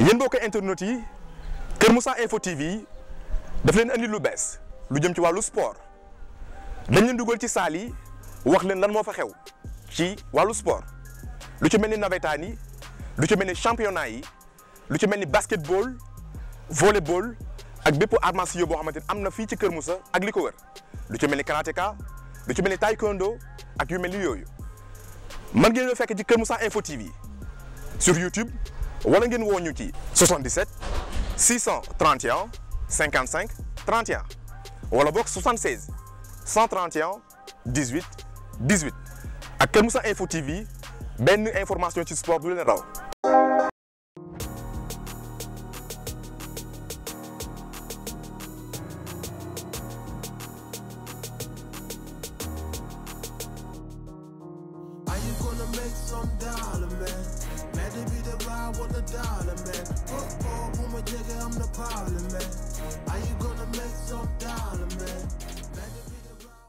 yéen mbokk internet yi Kër Moussa Info TV daf leen andi lu bees lu jëm ci wàllu sport dañ leen dugal ci saal yi wax leen lan moo fa xew ci wàllu sport lu ci mel ni navétane yi lu ci mel ni championnat yi lu ci mel ni basketball volleyball ak bépp art martiaux boo xamante ni am na fii ci Kër Moussa ak li ko wër lu ci mel ni karatéka lu ci mel ni taekwondo ak yu mel ni yooyu man ngeen fekk ci Kër Moussa Info TV sur YouTube wala ngeen woo ñu ci 77 631 55 31 wala boog 76 131 18 18 ak Kër Moussa Info TV benn information ci sport du leen raw.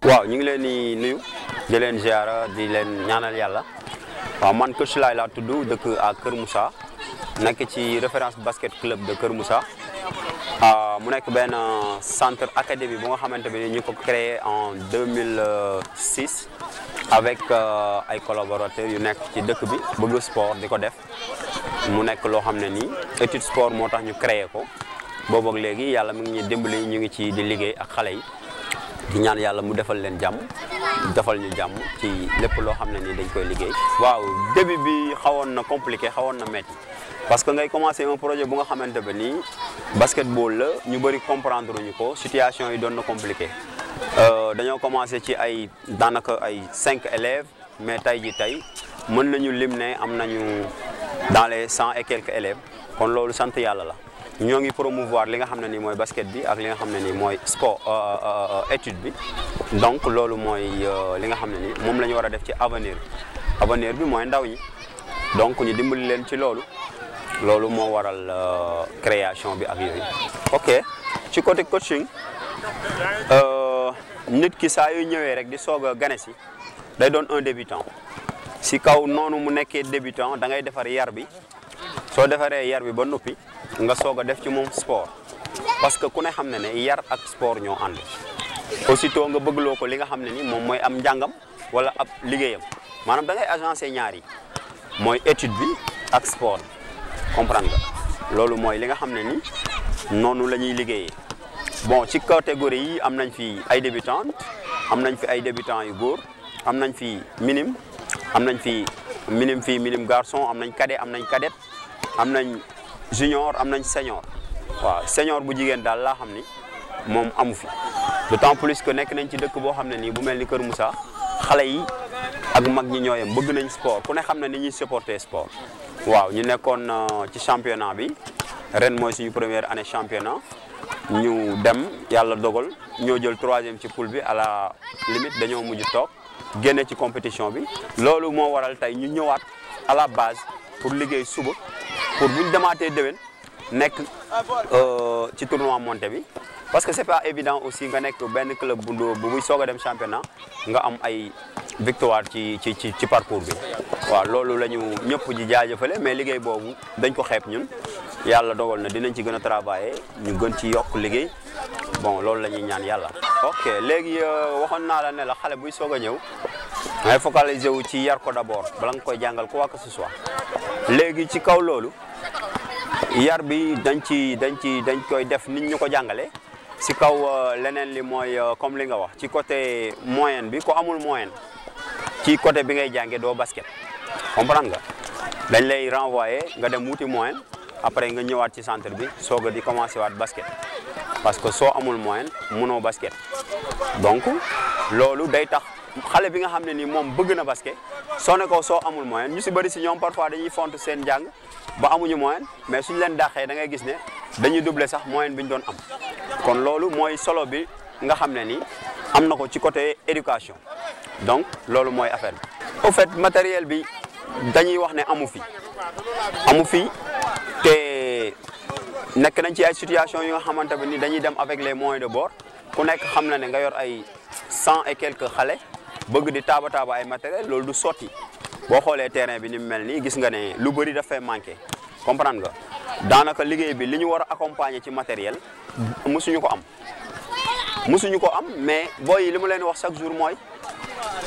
waaw ñu ngi leen di nuyu di leen ziara di leen ñaanal yàlla waaw man coach Laye laa tudd dëkk à Kër Moussa nekk ci référence basket club de Kër Moussa mu nekk benn centre académie bu nga xamante ne ñu ko créé en 2006 avec ay collaborateurs yu nekk ci dëkk bi bëgg sport di ko def mu nekk loo xam ne nii étude sport moo tax ñu créé ko boobu ak léegi yàlla mu ngi ñuy dimbali ñu ngi ci di liggéey ak xale yi. di ñaan yàlla mu defal leen jàmm defal ñu jàmm ci lépp loo xam ne ni dañ koy liggéey. waaw début bi xawoon na compliqué xawoon na métti parce que ngay commencé un projet bu nga xamante ne nii basketball la ñu bëri comprendre ñu ko situation yi doon na compliqué dañoo commencé ci ay daanaka ay 5 élèves mais tey ji tey mën nañu lim ne am nañu dans les 100 et quelques élèves kon loolu sant yàlla la. ñoo ngi promouvoir li nga xam ne nii mooy basket bi ak li nga xam ne nii mooy sport étude bi donc loolu mooy li nga xam ne nii moom la ñu war a def ci avenir bi mooy ndaw ñi donc ñu dimbali leen ci loolu moo waral création bi ak yooyu. ok ci côté coaching nit ki saa yu ñëwee rek di soog a gane si day doon un débutant si kaw noonu mu nekkee débutant da ngay defar yar bi soo defaree yar bi ba noppi. nga soog a def ci moom sport parce que ku ne xam ne ne yar ak sport ñoo ànd aussitôt nga bëggloo ko li nga xam ne ni moom mooy am njàngam wala ab liggéeyam maanaam da ngay agencé ñaar yi mooy étude bi ak sport comprendre nga loolu mooy li nga xam ne ni noonu la ñuy liggéeyee bon ci catégorie yi am nañ fi ay débutants am nañ fi ay débutants yu góor am nañ fi minime am nañ fi minime fille minime garçon am nañ cadet am nañ cadette am nañ junior am nañ senior waaw senior bu jigéen daal laa xam ni moom amu fi d'autant plus que nekk nañ ci dëkk boo xam ne nii bu mel ni Kër Moussa xale yi ak mag ñi ñooyam bëgg nañ sport ku ne xam ne ni ñuy supporter sport waaw ñu nekkoon ci championnat bi ren mooy suñu première année championnat ñu dem yàlla dogal ñoo jël 3e ci poule bi à la limite dañoo mujj toog génne ci compétition bi loolu moo waral tey ñu ñëwaat à la base pour liggéey suba pour bu ñu demaatee déwén nekk ci tournoi monté bi parce que c'est pas évident aussi nga nekk benn club bu buy soog a dem championnat nga am ay victoire ci parcours bi waaw loolu la ñu ñëpp ji jaajëfale mais liggéey boobu dañ ko xeeb ñun yàlla dogal na dinañ ci gën a travailler ñu gën ci yokk liggéey bon loolu la ñuy ñaan yàlla. ok léegi waxoon naa la ne la xale buy soog a ñëw ngay focaliser wu ci yar ko d'abord bala nga koy jàngal quoi que ce soit léegi ci kaw loolu. yar bi dañ koy def nit ñu ko jàngale si kaw leneen li mooy comme li nga wax ci côté moyenne bi ko amul moyenne ci côté bi ngay jàngee doo basket comprendre nga dañ lay renvoyer nga dem wuti moyenne après nga ñëwaat ci centre bi soog a di commencer waat basket parce que soo amul moyenne mënoo basket donc loolu day tax xale bi nga xam ne ni moom bëgg na basket soo ne ko soo amul moyenne ñu si bëri si ñoom parfois dañuy font seen njàng ba amuñu moyenne mais suñu leen dàqee da ngay gis ne dañuy doubler sax moyenne bi ñu doon am kon loolu mooy solo bi nga xam ne ni am na ko ci côté éducation donc loolu mooy affaire bi. au fait matériel bi dañuy wax ne amu fi te nekk nañ ci ay situation yi nga xamante ne ni dañuy dem avec les moyens de bord ku nekk xam na ne nga yor ay 100 et quelques xale bëgg di taaba ay matériel loolu du sotti boo xoolee terrain bi ni mu mel nii gis nga ne lu bëri dafay manqué comprendre nga daanaka liggéey bi li ñu war a accompagner ci matériel musuñu ko am mais booy yi li ma leen wax chaque jour mooy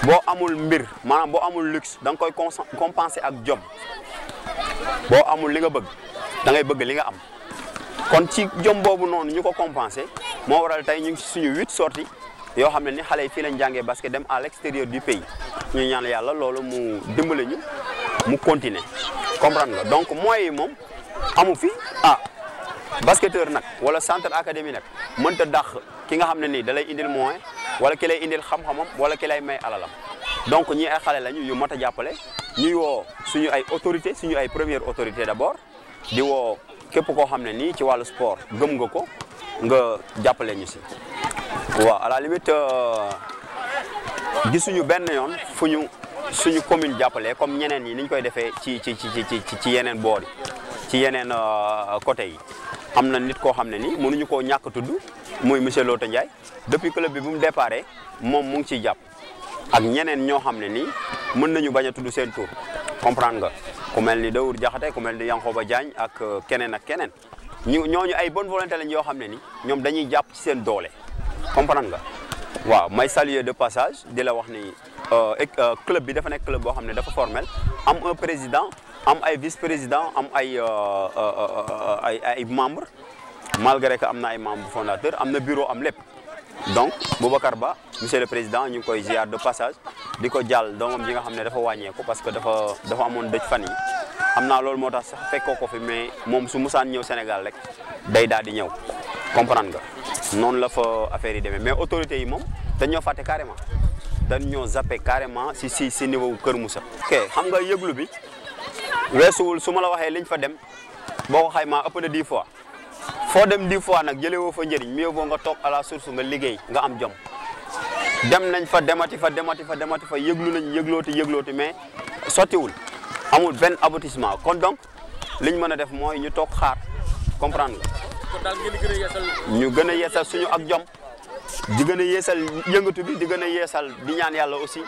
boo amul mbir maanaam boo amul luxe da nga koy compenser ak jom boo amul li nga bëgg da ngay bëgg li nga am kon ci jom boobu noonu ñu ko compenser moo waral tey ñu ngi ci suñu 8 sorties yoo xam ne ni xale yi fii lañ jàngee basket dem à l'extérieur du pays ñu ñaan yàlla loolu mu dimbale ñu mu continuer comprendre nga donc moyens yi moom amu fi basketteur nag wala centre académie nag mënta dàq ki nga xam ne nii da lay indil moyen wala ki lay indil xam-xamam wala ki lay may alalam donc ñii ay xale lañu yu mat a jàppale ñuy woo suñu ay autorité suñu ay première autorité d'abord di woo képp koo xam ne nii ci wàllu sport gëm nga ko nga jàppale ñu si waaw à la limite gisuñu benn yoon fu ñu suñu commune jàppale comme ñeneen yi ni ñu koy defee ci yeneen boor yi ci yeneen côté yi am na nit koo xam ne nii mënuñu koo ñàkk tudd muy monsieur Lota Ndiaye depuis club bi bu mu déparé moom mu ngi ciy jàpp ak ñeneen ñoo xam ne nii mën nañu bañ a tudd seen tur comprendre nga ku mel ni Daour Diakhaté ku mel ni Yankoba Diagne ak keneen ak keneen ñooñu ay bonne volonté lañ yoo xam ne ni ñoom dañuy jàpp ci seen doole comprendre nga waaw may saluer de passage di la wax ni club bi dafa nekk club boo xam ne dafa formel am un président am ay vice-président am ay membres malgré que am na ay membres fondateurs am na bureau am lépp donc Boubacar Ba monsieur le président ñu ngi koy ziar de passage di ko jàll doomam ji nga xam ne dafa wàññeeku parce que dafa amoon dëj fan yi xam naa loolu moo tax sax fekkoo ko fi mais moom su musaan ñëw Sénégal rek day daal di ñëw comprendre nga noonu la fa affaire yi demee mais autorités yi moom dañ ñoo fàtte carrément dañ ñoo zappé carrément si niveau Kër Moussa. ok xam nga yëglu bi weesuwul su ma la waxee liñ fa dem boo ko xaymaa ëpp na 10 fois foo dem 10 fois nag jëlee woo fa njëriñ mieux vaut nga toog à la source nga liggéey nga am jom dem nañ fa demati fa yëglu nañ yëglooti mais sottiwul amul benn aboutissement kon donc liñ mën a def mooy ñu toog xaar comprendre nga. kon daal ngeen gën a yeesal. ñu gën a yeesal suñu ak jom di gën a yeesal yëngatu bi di gën a yeesal di ñaan yàlla aussi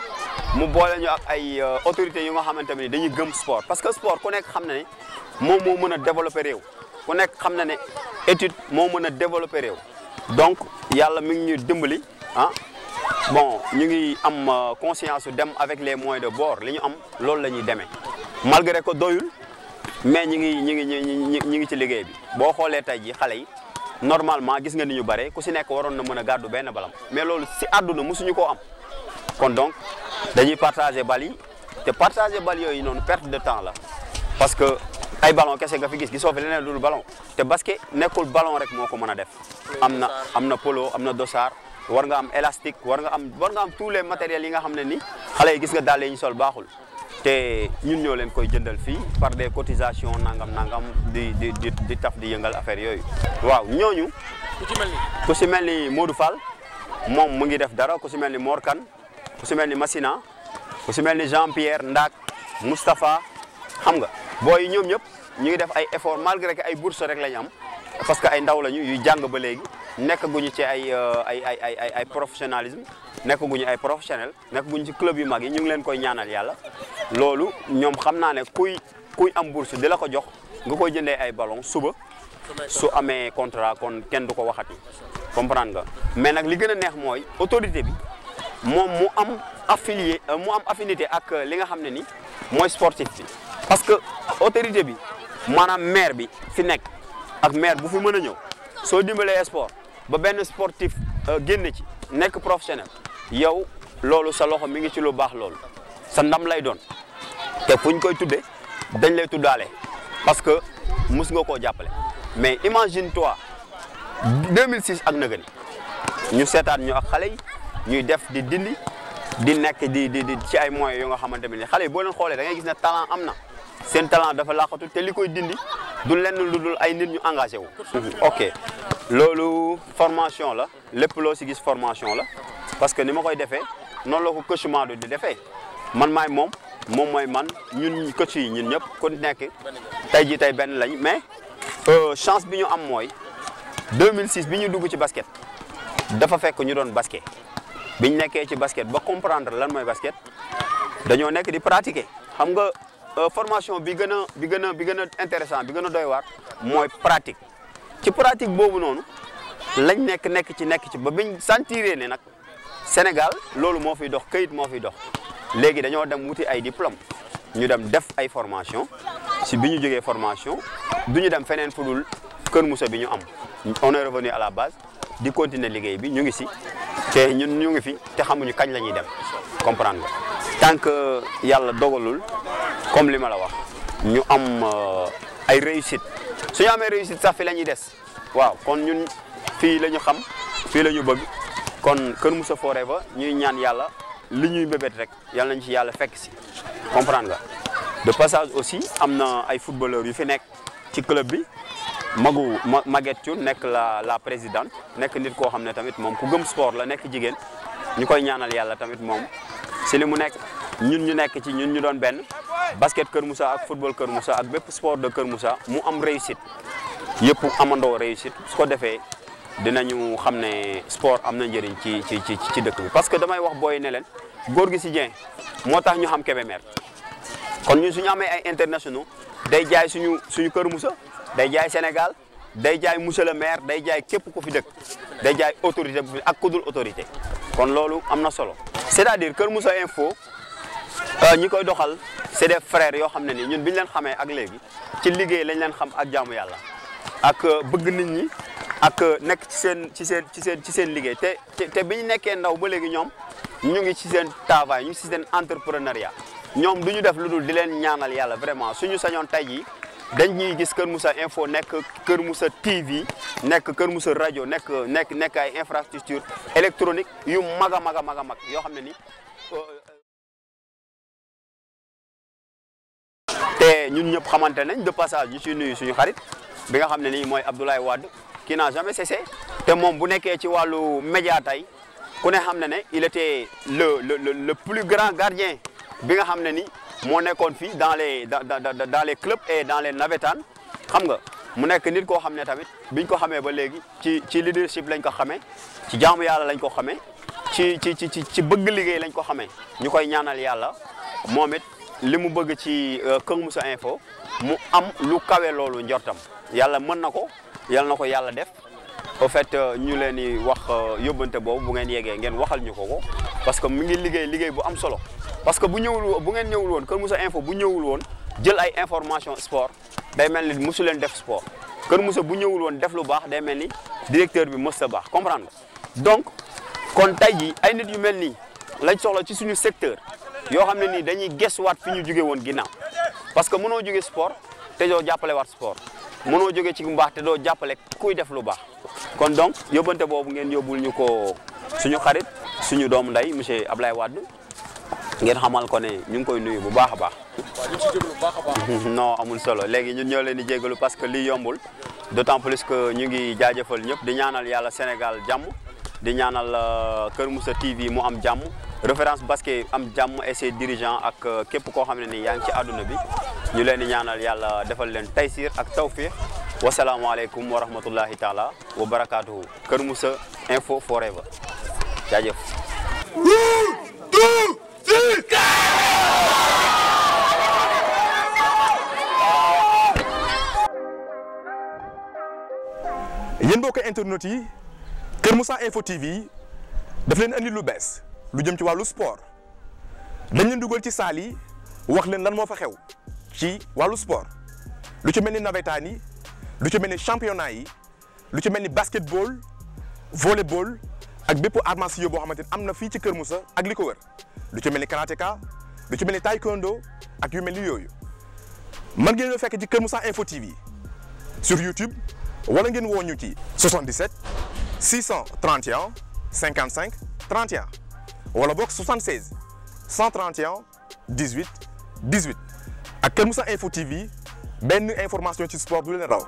mu boole ñu ak ay autorités yu nga xamante ne dañuy gëm sport parce que sport ku nekk xam na ne moom moo mën a développer réew ku nekk xam na ne étude moo mën a développer réew donc yàlla mi ngi ñuy dimbali bon ñu ngi am conscience dem avec les moyens de bord li ñu am loolu la ñuy demee malgré que doyul mais ñi ngi ci liggéey bi boo xoolee tey ji xale yi normalement gis nga ni ñu bare ku si nekk waroon na mën a gàddu benn balam mais loolu si àdduna mosuñu koo am kon donc dañuy partager bal yi te partager bal yooyu noonu perte de temps la parce que ay ballon kese nga fi gisoo fi leneen dul ballon te basket nekkul ballon rek moo ko mën a def am na polo am na dossard war nga am élastique war nga am tous les matériels yi nga xam ne ni xale yi gis nga daal yi ñu sol baaxul te ñun ñoo leen koy jëndal fii par des cotisations nangam di taf di yëngal affaire yooyu waaw ñooñu ku si mel ni Modou Fall moom mu ngi def dara ku si mel ni Mor Kane ku si mel ni Massina ku si mel ni Jean Pierre Ndak Moustapha xam nga booy ñoom ñëpp ñu ngi def ay effort malgré que ay bourse rek la ñu am parce que ay ndaw lañu yuy jàng ba léegi nekk guñu ci ay professionnalisme nekk guñu ay professionnel nekk guñu ci club yu mag yi ñu ngi leen koy ñaanal yàlla loolu ñoom xam naa ne kuy am bourse di la ko jox nga koy jëndee ay ballon suba su amee contrat kon kenn du ko waxati comprendre nga mais nag li gën a neex mooy autorité bi moom mu am affinité ak li nga xam ne ni mooy sportif bi parce que autorité bi maanaam maire bi fi nekk ak maire bu fi mën a ñëw soo dimbalee sport ba benn sportif génn ci nekk professionnel yow loolu sa loxo mi ngi ci lu baax loolu sa ndam lay doon te fu ñu koy tuddee dañ lay tuddaale parce que mus nga koo jàppale mais imagine toi 2006 ak nëgëni ñu seetaan ñu ak xale yi ñuy def di dindi di nekk di ci ay moyens yu nga xamante ne xale yi boo leen xoolee da ngay gis ne talent am na seen talent dafa laqatu te li koy dindi du lenn lu dul ay nit ñu engagé wu. ok loolu formation la lépp loo si gis formation la parce que ni ma koy defee noonu la ko coach Madou di defee man maay moom mooy man ñun coach yi ñun ñëpp ku nekk tey jii tey benn lañ mais chance bi ñu am mooy 2006 bi ñu dugg ci basket dafa fekk ñu doon basket biñ nekkee ci basket ba comprendre lan mooy basket dañoo nekk di pratiquer xam nga formation bi gën a intéressant bi gën a doy waar mooy pratique ci pratique boobu noonu lañ nekk ci ba biñ sentiré ne nag Sénégal loolu moo fiy dox këyit moo fiy dox léegi dañoo dem wuti ay diplôme ñu dem def ay formation si bi ñu jógee formation du ñu dem feneen fu dul Kër Moussa bi ñu am on est revenu à la base di continuer liggéey bi ñu ngi si te ñun ñu ngi fi te xamuñu kañ la ñuy dem comprendre nga tant que yàlla dogalul comme li ma la wax ñu am ay réussite suñu amee réussite sax fi la ñuy des waaw kon ñun fii la ñu xam fii la ñu bëgg kon Kër Moussa Forever ñuy ñaan yàlla li ñuy bébét rek yàlla nañ ci yàlla fekk si comprendre nga de passage aussi am na ay footballeurs yu fi nekk ci club bi Maguette Thioune nekk la présidente nekk nit koo xam ne tamit moom ku gëm sport la nekk jigéen ñu koy ñaanal yàlla tamit moom si li mu nekk ñun ñu nekk ci ñun ñu doon benn basket Kër Moussa ak football Kër Moussa ak bépp sport de Kër Moussa mu am réussite yëpp amandoo réussite su ko defee dinañu xam ne sport am na njëriñ ci dëkk bi parce que damay wax booy ne leen góor gi si Dieng moo tax ñu xam Kébémer kon ñun suñu amee ay internationaux day jaay suñu Kër Moussa day jaay Sénégal day jaay monsieur le maire day jaay képp ku fi dëkk day jaay autorité bu fi ak ku dul autorité kon loolu am na solo. c'est-à-dire Kër Moussa Info ñi koy doxal c'est des frères yoo xam ne ni ñun bi ñu leen xamee ak léegi ci liggéey lañ leen xam ak jaamu yàlla ak bëgg nit ñi ak nekk ci seen liggéey te bi ñu nekkee ndaw ba léegi ñoom ñu ngi ci seen travail ñu ngi ci seen entrepreneuriat ñoom du ñu def lu dul di leen ñaanal yàlla vraiment suñu sañoon tey jii dañ ñuy gis Kër Moussa Info nekk Kër Moussa TV nekk Kër Moussa rajo nekk ay infrastructure électronique yu mag a mag yoo xam ne ni te ñun ñëpp xamante nañ de passage ñu ciy nuyu suñu xarit bi nga xam ne nii mooy Abdoulaye Wade qui n'a jamais cessé te moom bu nekkee ci wàllu média tey ku ne xam ne ne il était le plus grand gardien bi nga xam ne ni moo nekkoon fii dans les clubs et dans les navétanes xam nga mu nekk nit koo xam ne tamit biñ ko xamee ba léegi ci leadership lañ ko xamee ci jaamu yàlla lañ ko xamee ci bëgg liggéey lañ ko xamee ñu koy ñaanal yàlla moom it li mu bëgg ci Kër Moussa Info mu am lu kawe loolu njortam yàlla mën na ko yàlla def au fait ñu leen di wax yóbbante boobu bu ngeen yeggee ngeen waxal ñu ko parce que mu ngi liggéey bu am solo parce que bu ngeen ñëwul woon Kër Moussa Info bu ñëwul woon jël ay information sport day mel ni mosu leen def sport Kër Moussa bu ñëwul woon def lu baax day mel ni directeur bi mës sa baax comprendre nga donc kon tey jii ay nit yu mel nii lañ soxla ci suñu secteur yoo xam ne nii dañuy gëstuwaat fi ñu jóge woon ginnaaw parce que mënoo jóge sport te doo jàppale waat sport mënoo jóge ci mbaax te doo jàppale kuy def lu baax kon donc yóbbante boobu ngeen yóbbul ñu ko suñu xarit suñu doomu nday monsieur Ablaye Wade ngeen xamal ko ne ñu ngi koy nuyu bu baax a baax. waaw ñu ngi ci jégalu bu baax a baax. non amul solo léegi ñun ñoo leen di jégalu parce que lii yombul d'autant plus que ñu ngi jaajëfal ñëpp di ñaanal yàlla Sénégal jàmm di ñaanal Kër Moussa TV mu am jàmm référence basket am jàmm et ses dirigeants ak képp koo xam ne ni yaa ngi ci àdduna bi ñu leen di ñaanal yàlla defal leen taysir ak tawfiq wasalaamualeykum wa rahmatullahi taala wa barakaatuhu Kër Moussa Info Forever jaajëf. yéen mbokk internet yi Kër Moussa Info TV daf leen andi lu bees lu jëm ci wàllu sport dañ leen dugal ci saal yi wax leen lan moo fa xew ci wàllu sport lu ci mel ni navétane yi lu ci mel ni championnat yi lu ci mel ni basketball volleyball ak bépp art martiaux boo xamante ni am na fii ci Kër Moussa ak li ko wër lu ci mel ni karatéka lu ci mel ni taekwondo ak yu mel ni yooyu mën ngeen ñoo fekk ci Kër Moussa Info TV sur YouTube wala ngeen woo ñu ci 77 631 55 31 wala boog 76 131 18 18 ak Kër Moussa Info TV benn information ci sport du leen raw.